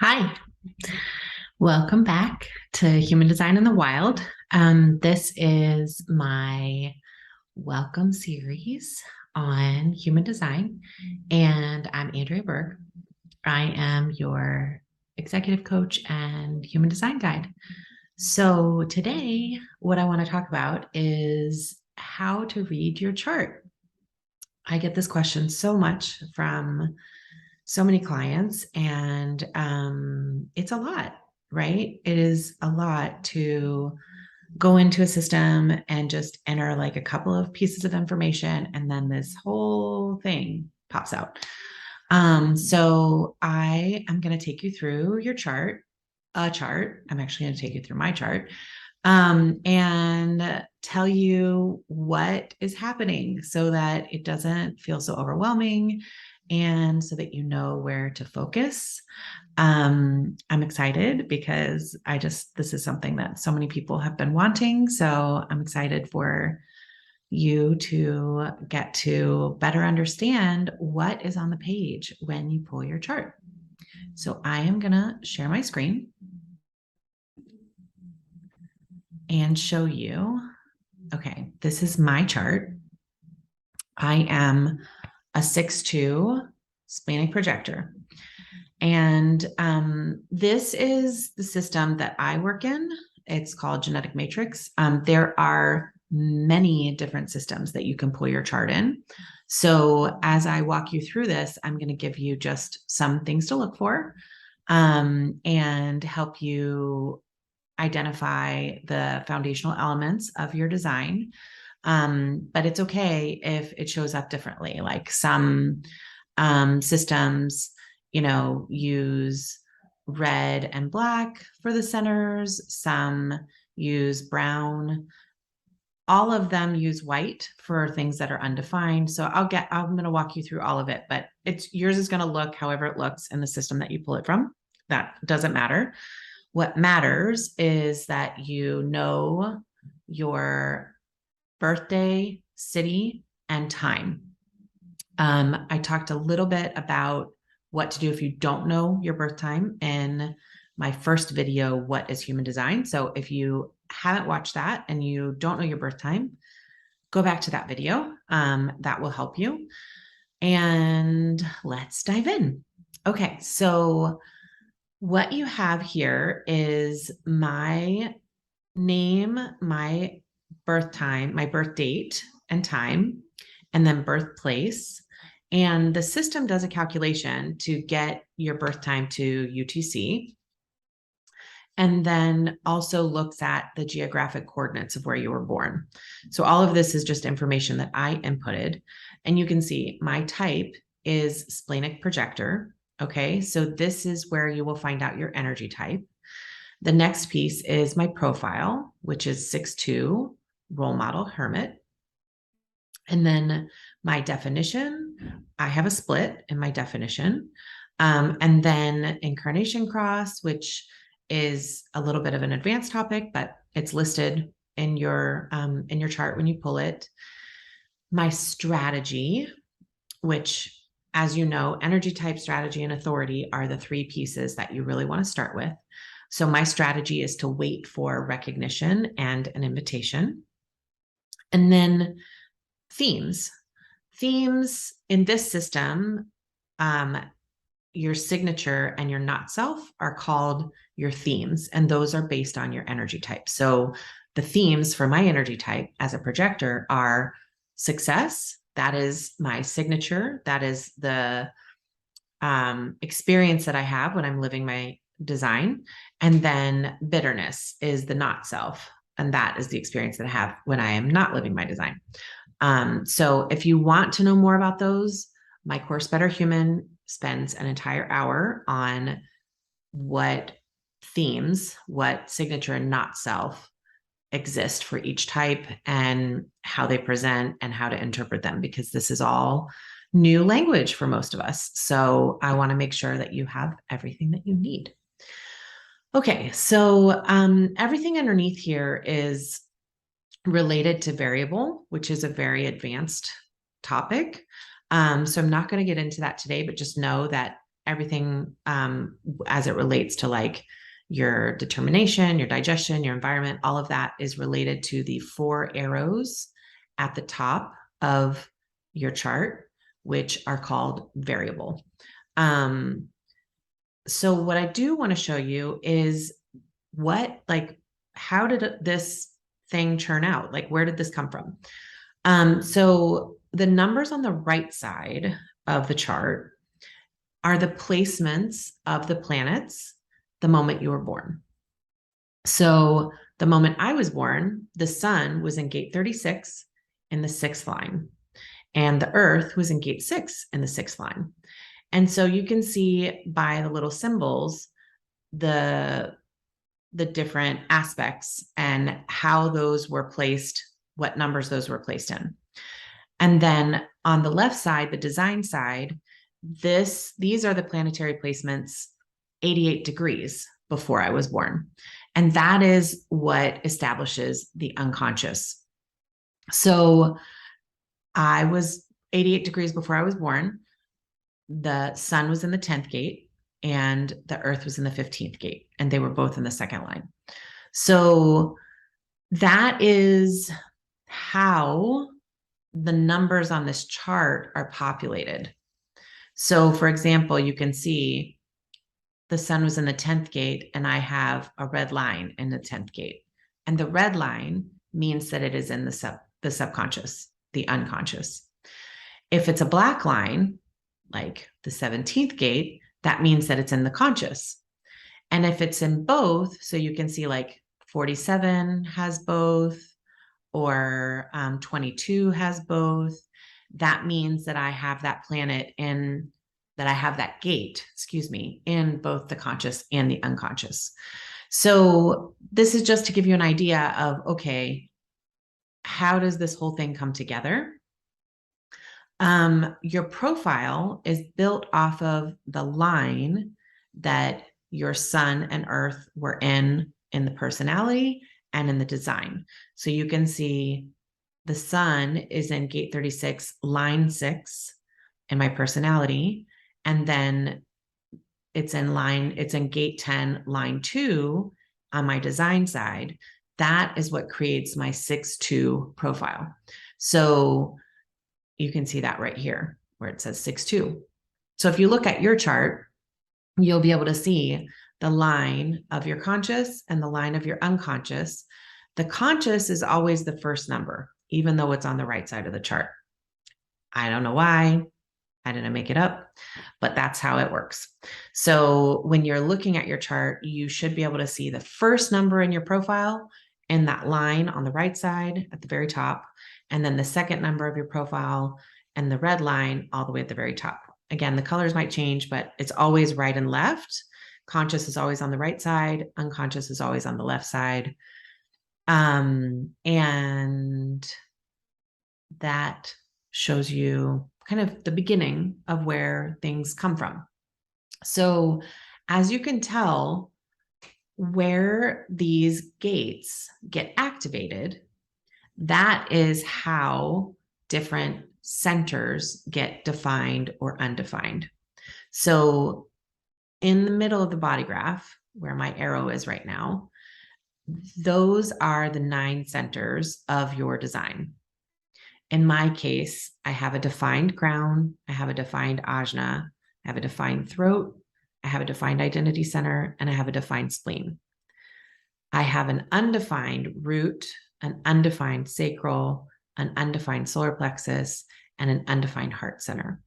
Hi, welcome back to Human Design in the Wild. This is my welcome series on human design, and I'm Andrea Berg. I am your executive coach and human design guide. So, today, what I want to talk about is how to read your chart. I get this question so much from so many clients, and it's a lot, right? It is a lot to go into a system and just enter like a couple of pieces of information, and then this whole thing pops out. So I am going to take you through your chart, a chart. I'm actually going to take you through my chart, and tell you what is happening so that it doesn't feel so overwhelming and so that you know where to focus. I'm excited because this is something that so many people have been wanting. So I'm excited for you to get to better understand what is on the page when you pull your chart. So I am going to share my screen and show you. Okay, this is my chart. I am a 6'2" splenic projector. And this is the system that I work in. It's called Genetic Matrix. There are many different systems that you can pull your chart in. So as I walk you through this, I'm going to give you just some things to look for and help you identify the foundational elements of your design. But it's okay if it shows up differently. Like some systems, use red and black for the centers. Some use brown. All of them use white for things that are undefined. So I'm going to walk you through all of it, but yours is going to look however it looks in the system that you pull it from. That doesn't matter. What matters is that you know your birthday, city, and time. I talked a little bit about what to do if you don't know your birth time in my first video, What is Human Design? So if you haven't watched that and you don't know your birth time, go back to that video. That will help you. And let's dive in. Okay, so what you have here is my name, my birth time, my birth date and time, and then birthplace. And the system does a calculation to get your birth time to UTC, and then also looks at the geographic coordinates of where you were born. So all of this is just information that I inputted. And you can see my type is splenic projector. Okay, so this is where you will find out your energy type. The next piece is my profile, which is 6'2", role model hermit. And then my definition, I have a split in my definition. And then incarnation cross, which is a little bit of an advanced topic, but it's listed in your chart when you pull it. My strategy, which, as you know, energy type, strategy, and authority are the three pieces that you really want to start with. So my strategy is to wait for recognition and an invitation. And then themes. Themes in this system, your signature and your not self are called your themes, and those are based on your energy type. So the themes for my energy type as a projector are success. That is my signature. That is the experience that I have when I'm living my design. And then bitterness is the not self. And that is the experience that I have when I am not living my design. So if you want to know more about those, my course, Better Human, spends an entire hour on what themes, what signature and not self exist for each type and how they present and how to interpret them, because this is all new language for most of us. So I want to make sure that you have everything that you need. Okay, so everything underneath here is related to variable, which is a very advanced topic. So I'm not going to get into that today, but just know that everything as it relates to like your determination, your digestion, your environment, all of that is related to the 4 arrows at the top of your chart, which are called variable. So what I do want to show you is how did this thing churn out? Like, where did this come from? So the numbers on the right side of the chart are the placements of the planets the moment you were born. So the moment I was born, the sun was in gate 36 in the 6th line, and the earth was in gate 6 in the 6th line. And so you can see by the little symbols, the different aspects and how those were placed, what numbers those were placed in. And then on the left side, the design side, these are the planetary placements 88 degrees before I was born. And that is what establishes the unconscious. So I was 88 degrees before I was born. The sun was in the 10th gate and the earth was in the 15th gate, and they were both in the 2nd line. So that is how the numbers on this chart are populated. So for example, you can see the sun was in the 10th gate and I have a red line in the 10th gate. And the red line means that it is in the subconscious, the unconscious. If it's a black line, like the 17th gate, that means that it's in the conscious. And if it's in both, so you can see like 47 has both, or 22 has both, that means that I have that planet that I have that gate, in both the conscious and the unconscious. So this is just to give you an idea of, okay, how does this whole thing come together? Your profile is built off of the line that your sun and earth were in the personality and in the design. So you can see the sun is in gate 36, line 6 in my personality. And then it's in gate 10, line 2 on my design side. That is what creates my 6-2 profile. So you can see that right here where it says 6-2. So if you look at your chart, you'll be able to see the line of your conscious and the line of your unconscious. The conscious is always the first number, even though it's on the right side of the chart. I don't know why. I didn't make it up, but that's how it works. So when you're looking at your chart, you should be able to see the first number in your profile in that line on the right side at the very top, and then the second number of your profile and the red line all the way at the very top. Again, the colors might change, but it's always right and left. Conscious is always on the right side. Unconscious is always on the left side. And that shows you kind of the beginning of where things come from. So as you can tell, where these gates get activated, that is how different centers get defined or undefined. So in the middle of the body graph, where my arrow is right now, those are the 9 centers of your design. In my case, I have a defined crown, I have a defined ajna, I have a defined throat, I have a defined identity center, and I have a defined spleen. I have an undefined root, an undefined sacral, an undefined solar plexus, and an undefined heart center.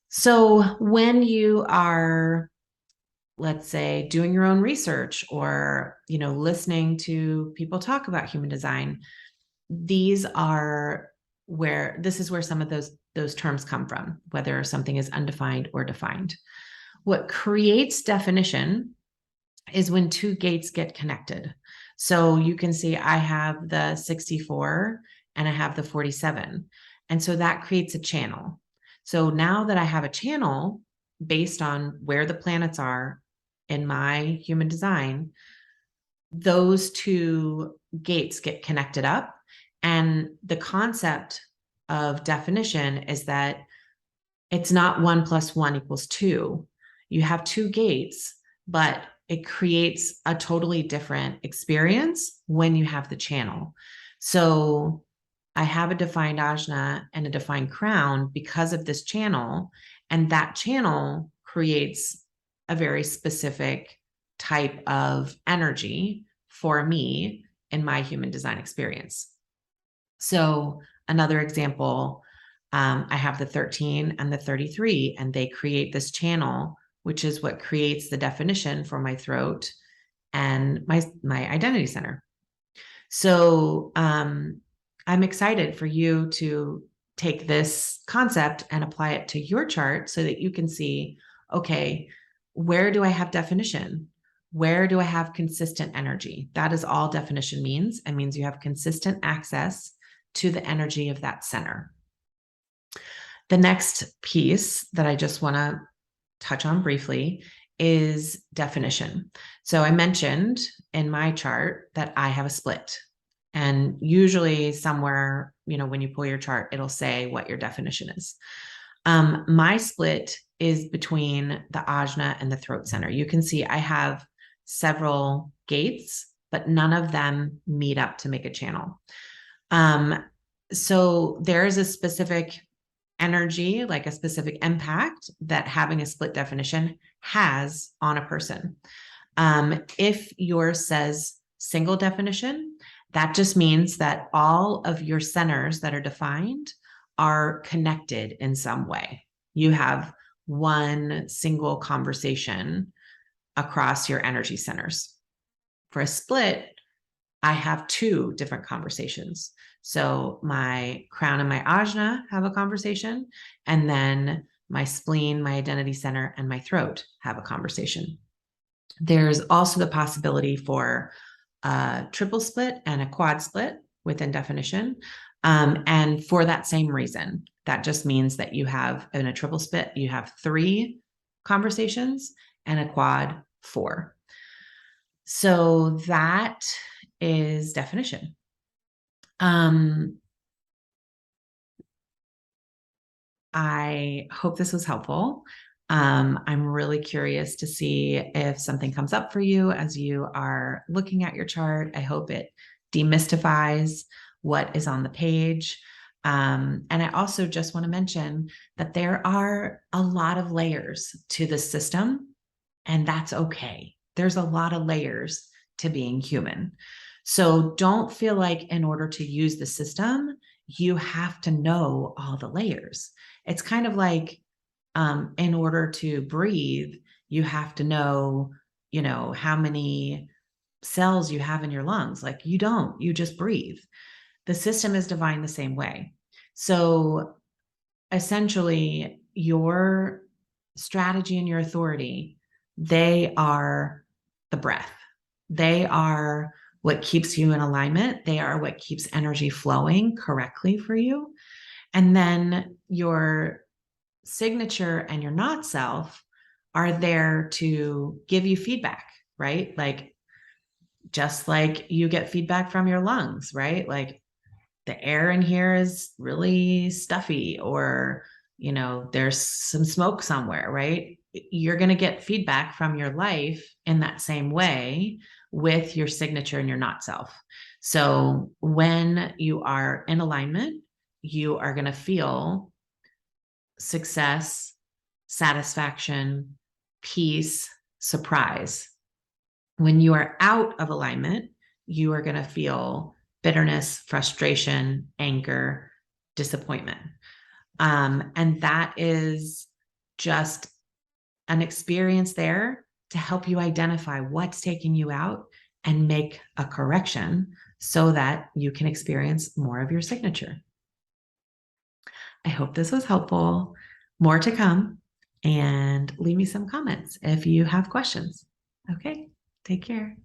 So when you are, let's say, doing your own research or, listening to people talk about human design, this is where some of those terms come from, whether something is undefined or defined. What creates definition is when 2 gates get connected. So you can see I have the 64 and I have the 47. And so that creates a channel. So now that I have a channel based on where the planets are in my human design, those 2 gates get connected up. And the concept of definition is that it's not 1 + 1 = 2. you have two gates, but it creates a totally different experience when you have the channel. So I have a defined ajna and a defined crown because of this channel, and that channel creates a very specific type of energy for me in my human design experience. So another example, I have the 13 and the 33, and they create this channel, which is what creates the definition for my throat and my identity center. So I'm excited for you to take this concept and apply it to your chart so that you can see, okay, where do I have definition? Where do I have consistent energy? That is all definition means. It means you have consistent access to the energy of that center. The next piece that I just want to touch on briefly is definition. So I mentioned in my chart that I have a split. And usually somewhere, when you pull your chart, it'll say what your definition is. My split is between the ajna and the throat center. You can see I have several gates, but none of them meet up to make a channel. So there is a specific energy, like a specific impact that having a split definition has on a person. If yours says single definition, that just means that all of your centers that are defined are connected in some way. You have one single conversation across your energy centers. For a split, I have two different conversations. So my crown and my ajna have a conversation, and then my spleen, my identity center, and my throat have a conversation. There's also the possibility for a triple split and a quad split within definition. And for that same reason, that just means that you have, in a triple split, you have 3 conversations, and a quad 4. So that is definition. I hope this was helpful. I'm really curious to see if something comes up for you as you are looking at your chart. I hope it demystifies what is on the page. And I also just want to mention that there are a lot of layers to the system, and that's okay. There's a lot of layers to being human. So don't feel like in order to use the system, you have to know all the layers. It's kind of like in order to breathe, you have to know, how many cells you have in your lungs. Like you don't, you just breathe. The system is designed the same way. So essentially, your strategy and your authority, they are the breath. They are what keeps you in alignment. They are what keeps energy flowing correctly for you. And then your signature and your not self are there to give you feedback, right? Like, just like you get feedback from your lungs, right? Like, the air in here is really stuffy, or, there's some smoke somewhere, right? You're going to get feedback from your life in that same way with your signature and your not self. So when you are in alignment, you are going to feel success, satisfaction, peace, surprise. When you are out of alignment, you are going to feel bitterness, frustration, anger, disappointment. And that is just an experience there to help you identify what's taking you out and make a correction so that you can experience more of your signature. I hope this was helpful. More to come, and leave me some comments if you have questions. Okay, take care.